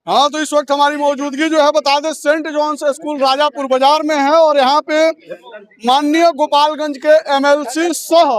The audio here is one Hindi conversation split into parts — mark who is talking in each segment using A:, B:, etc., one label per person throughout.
A: हाँ, तो इस वक्त हमारी मौजूदगी जो है बता दें सेंट जॉन्स स्कूल राजापुर बाजार में है और यहाँ पे माननीय गोपालगंज के एमएलसी सह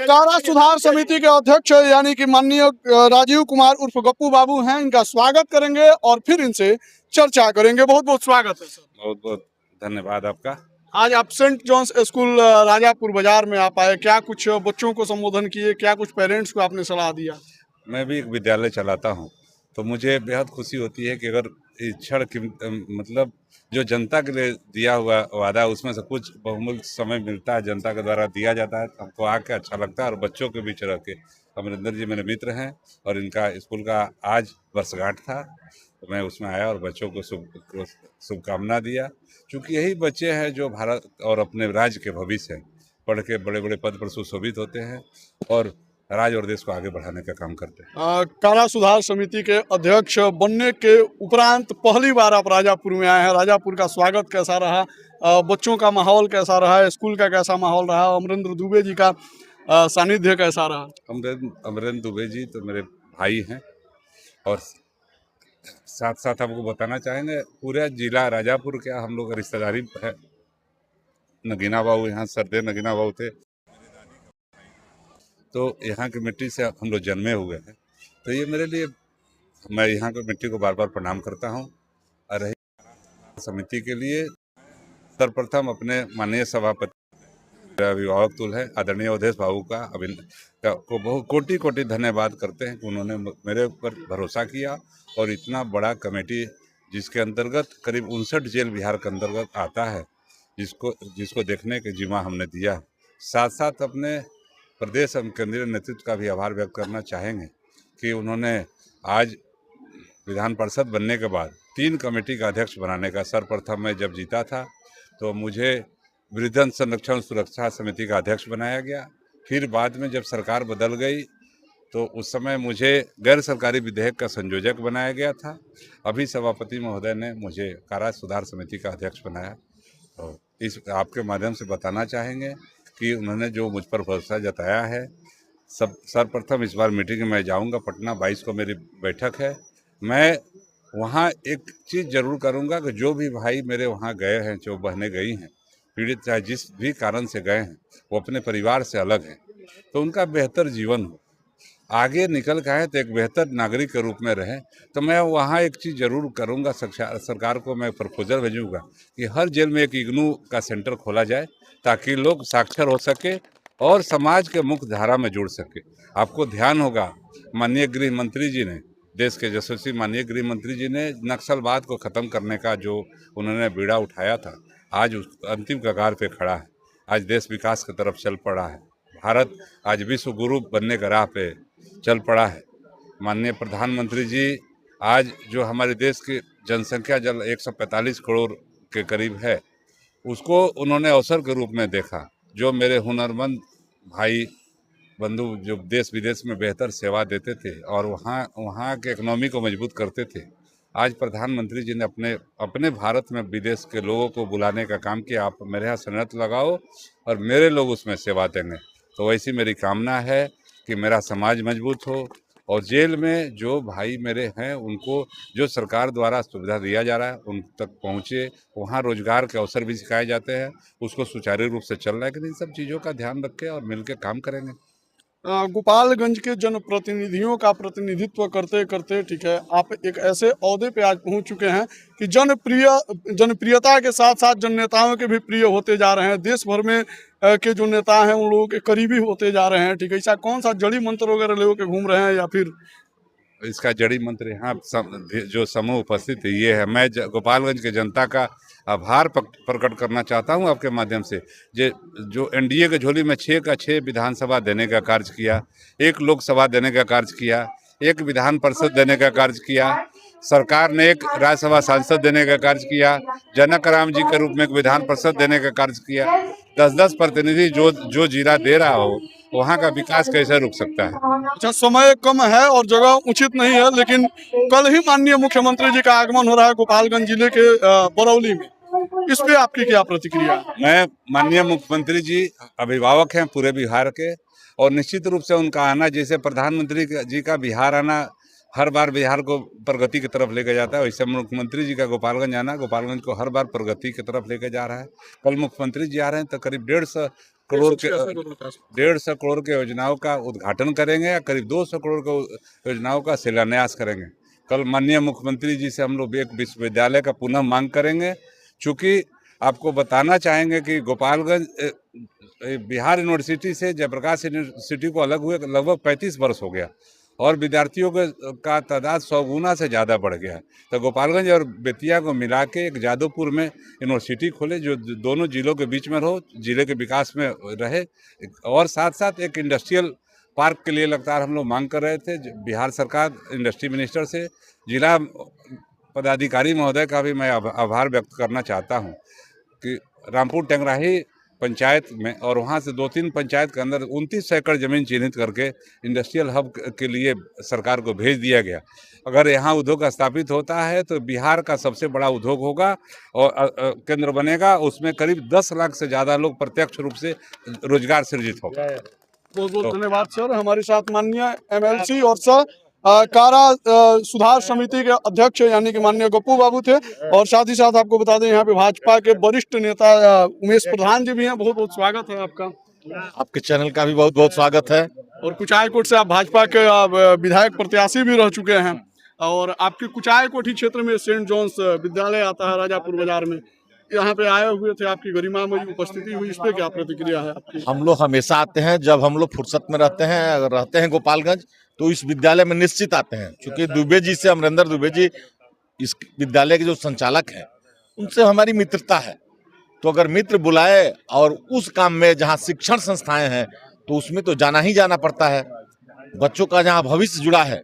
A: कारा सुधार समिति के अध्यक्ष यानी कि माननीय राजीव कुमार उर्फ गप्पू बाबू हैं। इनका स्वागत करेंगे और फिर इनसे चर्चा करेंगे। बहुत बहुत स्वागत है सर।
B: बहुत बहुत धन्यवाद आपका।
A: आज आप सेंट जॉन्स स्कूल राजापुर बाजार में आप आए, क्या कुछ बच्चों को संबोधन किए, क्या कुछ पेरेंट्स को आपने सलाह दिया?
B: मैं भी एक विद्यालय चलाता हूँ, तो मुझे बेहद खुशी होती है कि अगर इस क्षण की मतलब जो जनता के लिए दिया हुआ वादा उसमें से कुछ बहुमूल्य समय मिलता है, जनता के द्वारा दिया जाता है, तो हमको आके अच्छा लगता है। और बच्चों के बीच रह के, अमरिंदर जी मेरे मित्र हैं और इनका स्कूल का आज वर्षगांठ था, तो मैं उसमें आया और बच्चों को शुभकामना दिया, क्योंकि यही बच्चे हैं जो भारत और अपने राज्य के भविष्य हैं। पढ़ के बड़े बड़े पद पर सुशोभित होते हैं और राज्य और देश को आगे बढ़ाने का काम करते हैं।
A: कारा सुधार समिति के अध्यक्ष बनने के उपरांत पहली बार आप राजापुर में आए हैं। राजापुर का स्वागत कैसा रहा? बच्चों का माहौल कैसा रहा? स्कूल का कैसा माहौल रहा? अमरेंद्र दुबे जी का सानिध्य कैसा रहा?
B: अमरेंद्र दुबे जी तो मेरे भाई हैं और साथ साथ आपको बताना चाहेंगे पूरे जिला राजापुर के हम लोग रिश्तेदारी है। नगीना बाबू यहाँ सरदे नगीना बाबू थे, तो यहाँ की मिट्टी से हम लोग जन्मे हुए हैं, तो ये मेरे लिए, मैं यहाँ की मिट्टी को बार बार प्रणाम करता हूँ। और रही समिति के लिए सर्वप्रथम अपने माननीय सभापति अभिभावक तुल है आदरणीय अवधेश बाबू को बहुत कोटि कोटि धन्यवाद करते हैं कि उन्होंने मेरे ऊपर भरोसा किया और इतना बड़ा कमेटी जिसके अंतर्गत करीब 59 जेल बिहार के अंतर्गत आता है, जिसको देखने के जिम्मा हमने दिया। साथ साथ अपने प्रदेश एवं केंद्रीय नेतृत्व का भी आभार व्यक्त करना चाहेंगे कि उन्होंने आज विधान परिषद बनने के बाद 3 कमेटी का अध्यक्ष बनाने का, सर्वप्रथम मैं जब जीता था तो मुझे वृद्धजन संरक्षण सुरक्षा समिति का अध्यक्ष बनाया गया। फिर बाद में जब सरकार बदल गई तो उस समय मुझे गैर सरकारी विधेयक का संयोजक बनाया गया था। अभी सभापति महोदय ने मुझे कारा सुधार समिति का अध्यक्ष बनाया। तो इस आपके माध्यम से बताना चाहेंगे कि उन्होंने जो मुझ पर भरोसा जताया है। सर्वप्रथम इस बार मीटिंग में जाऊंगा, पटना 22 को मेरी बैठक है। मैं वहाँ एक चीज़ जरूर करूँगा कि जो भी भाई मेरे वहाँ गए हैं, जो बहनें गई हैं पीड़ित, चाहे जिस भी कारण से गए हैं, वो अपने परिवार से अलग हैं, तो उनका बेहतर जीवन हो, आगे निकल के आए तो एक बेहतर नागरिक के रूप में रहें। तो मैं वहाँ एक चीज़ जरूर करूँगा, सरकार को मैं प्रपोजल भेजूँगा कि हर जेल में एक इग्नू का सेंटर खोला जाए ताकि लोग साक्षर हो सके और समाज के मुख्य धारा में जुड़ सके। आपको ध्यान होगा माननीय गृह मंत्री जी ने, देश के यशस्वी माननीय गृह मंत्री जी ने नक्सलवाद को ख़त्म करने का जो उन्होंने बीड़ा उठाया था, आज उस अंतिम कगार पे खड़ा है। आज देश विकास की तरफ चल पड़ा है। भारत आज विश्व गुरु बनने के राह पे चल पड़ा है। माननीय प्रधानमंत्री जी आज जो हमारे देश की जनसंख्या 145 करोड़ के करीब है, उसको उन्होंने अवसर के रूप में देखा। जो मेरे हुनरमंद भाई बंधु जो देश विदेश में बेहतर सेवा देते थे और वहाँ के इकोनॉमी को मजबूत करते थे, आज प्रधानमंत्री जी ने अपने भारत में विदेश के लोगों को बुलाने का काम किया। आप मेरे यहाँ शर्त लगाओ और मेरे लोग उसमें सेवा देंगे। तो वैसी मेरी कामना है कि मेरा समाज मजबूत हो और जेल में जो भाई मेरे हैं उनको जो सरकार द्वारा सुविधा दिया जा रहा है उन तक पहुँचे। वहाँ रोजगार के अवसर भी सिखाए जाते हैं, उसको सुचारू रूप से चल रहा है कि इन सब चीज़ों का ध्यान रखें और मिलकर काम करेंगे।
A: गोपालगंज के जनप्रतिनिधियों का प्रतिनिधित्व करते करते, ठीक है, आप एक ऐसे ओहदे पे आज पहुंच चुके हैं कि जनप्रियता के साथ साथ जन नेताओं के भी प्रिय होते जा रहे हैं। देश भर में के जो नेता हैं उन लोगों के करीबी होते जा रहे हैं, ठीक है। ऐसा कौन सा जड़ी मंत्र वगैरह लेकर घूम रहे हैं या फिर
B: इसका जड़ी मंत्र यहाँ जो समूह उपस्थित है ये है। मैं गोपालगंज के जनता का आभार प्रकट करना चाहता हूँ आपके माध्यम से। जो एनडीए के झोली में 6 का 6 विधानसभा देने का कार्य किया, 1 लोकसभा देने का कार्य किया, 1 विधान परिषद देने का कार्य किया, सरकार ने 1 राज्यसभा सांसद देने का कार्य किया, जनक राम जी के रूप में 1 विधान परिषद देने का कार्य किया। 10-10 प्रतिनिधि जो जिला दे रहा हो, वहाँ का विकास कैसे रुक सकता है?
A: अच्छा, समय कम है और जगह उचित नहीं है, लेकिन कल ही माननीय मुख्यमंत्री जी का आगमन हो रहा है गोपालगंज जिले के बरौली में, इस पे आपकी क्या प्रतिक्रिया?
B: मैं माननीय मुख्यमंत्री जी अभिभावक हैं पूरे बिहार के और निश्चित रूप से उनका आना, जैसे प्रधानमंत्री जी का बिहार आना हर बार बिहार को प्रगति की तरफ लेके जाता है। वैसे मुख्यमंत्री जी का गोपालगंज आना, गोपालगंज को हर बार प्रगति की तरफ लेके जा रहा है। कल मुख्यमंत्री जी आ रहे हैं तो करीब 150 करोड़ के 150 करोड़ के योजनाओं का उद्घाटन करेंगे या करीब 200 करोड़ के योजनाओं का शिलान्यास करेंगे। कल माननीय मुख्यमंत्री जी से हम लोग एक विश्वविद्यालय का पुनः मांग करेंगे। चूँकि आपको बताना चाहेंगे कि गोपालगंज बिहार यूनिवर्सिटी से जयप्रकाश यूनिवर्सिटी को अलग हुए लगभग 35 वर्ष हो गया और विद्यार्थियों का तादाद 100 गुना से ज़्यादा बढ़ गया है। तो गोपालगंज और बेतिया को मिला के एक जादवपुर में यूनिवर्सिटी खोले जो दोनों जिलों के बीच में रहो, जिले के विकास में रहे, और साथ साथ एक इंडस्ट्रियल पार्क के लिए लगातार हम लोग मांग कर रहे थे। बिहार सरकार इंडस्ट्री मिनिस्टर से, जिला पदाधिकारी महोदय का भी मैं आभार व्यक्त करना चाहता हूँ कि रामपुर टेंगराही पंचायत में और वहाँ से 2-3 पंचायत के अंदर 29 एकड़ जमीन चिन्हित करके इंडस्ट्रियल हब के लिए सरकार को भेज दिया गया। अगर यहाँ उद्योग स्थापित होता है तो बिहार का सबसे बड़ा उद्योग होगा और केंद्र बनेगा। उसमें करीब 10 लाख से ज़्यादा लोग प्रत्यक्ष रूप से रोजगार सृजित होगा।
A: बहुत बहुत धन्यवाद सर। हमारे साथ माननीय एमएलसी और सर कारा सुधार समिति के अध्यक्ष यानी कि माननीय गप्पू बाबू थे, और साथ ही साथ आपको बता दें यहाँ पे भाजपा के वरिष्ठ नेता उमेश प्रधान जी भी हैं। बहुत बहुत स्वागत है आपका।
C: आपके चैनल का भी बहुत बहुत स्वागत है।
A: और कुचायकोट से आप भाजपा के विधायक प्रत्याशी भी रह चुके हैं, और आपके कुचायकोट क्षेत्र में सेंट जॉन्स विद्यालय आता है राजापुर बाजार में, यहाँ पे आए हुए थे, आपकी गरिमामयी उपस्थिति हुई, इस पे क्या प्रतिक्रिया है आपकी?
C: हम लोग हमेशा आते हैं, जब हम लोग फुर्सत में रहते हैं गोपालगंज तो इस विद्यालय में निश्चित आते हैं, क्योंकि दुबे जी से, अमरिंदर दुबे जी इस विद्यालय के जो संचालक हैं उनसे हमारी मित्रता है। तो अगर मित्र बुलाए और उस काम में जहाँ शिक्षण संस्थाएं हैं तो उसमें तो जाना ही जाना पड़ता है। बच्चों का जहाँ भविष्य जुड़ा है,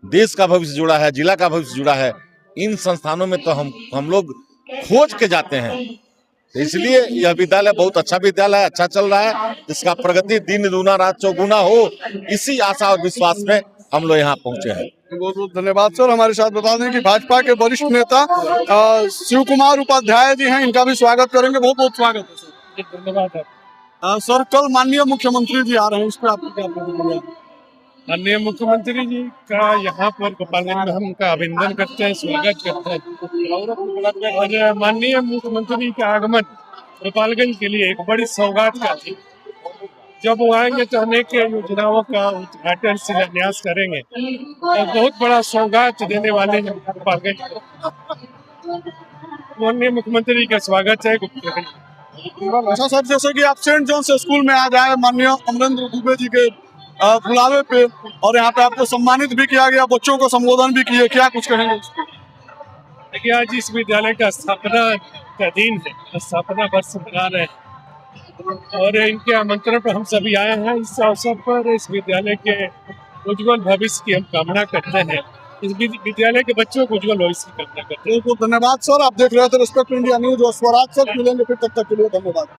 C: देश का भविष्य जुड़ा है, जिला का भविष्य जुड़ा है, इन संस्थानों में तो हम लोग खोज के जाते हैं। तो इसलिए यह विद्यालय बहुत अच्छा विद्यालय है, अच्छा चल रहा है। इसका प्रगति दिन दूना रात चौगुना हो, इसी आशा और विश्वास में हम लोग यहाँ पहुंचे हैं।
A: बहुत बहुत धन्यवाद सर। हमारे साथ बता दें कि भाजपा के वरिष्ठ नेता शिव कुमार उपाध्याय जी हैं, इनका भी स्वागत करेंगे। बहुत बहुत स्वागत है सर। धन्यवाद सर। कल माननीय मुख्यमंत्री जी आ रहे हैं, इस पर आपकी क्या प्रतिक्रिया?
D: माननीय मुख्यमंत्री जी का यहाँ पर गोपालगंज में हम उनका अभिनंदन करते हैं, स्वागत करते हैं। और माननीय मुख्यमंत्री का आगमन गोपालगंज के लिए एक बड़ी सौगात का थी। जब वो आएंगे तो अनेक योजनाओं का उद्घाटन शिलान्यास करेंगे और बहुत बड़ा सौगात देने वाले हैं गोपालगंज को। माननीय मुख्यमंत्री का स्वागत है गोपालगंज।
A: अच्छा सर, जैसे कि आप सेंट जॉन्स स्कूल में आज आए माननीय अमरिंदर दुबे जी के बुलावे पे, और यहाँ पे आपको सम्मानित भी किया गया, बच्चों को संबोधन भी किए, क्या कुछ कहेंगे?
D: देखिए, आज इस विद्यालय का स्थापना का दिन है, स्थापना वर्ष मना रहे हैं और इनके आमंत्रण पर हम सभी आए हैं। इस अवसर पर इस विद्यालय के उज्जवल भविष्य की हम कामना करते हैं। इस विद्यालय के बच्चों को उज्जवल भविष्य की कामना करते हैं।
A: बहुत बहुत धन्यवाद सर। आप देख रहे थे रिस्पेक्ट इंडिया न्यूज और स्वराज सर। मिलेंगे फिर, तब तक के लिए धन्यवाद।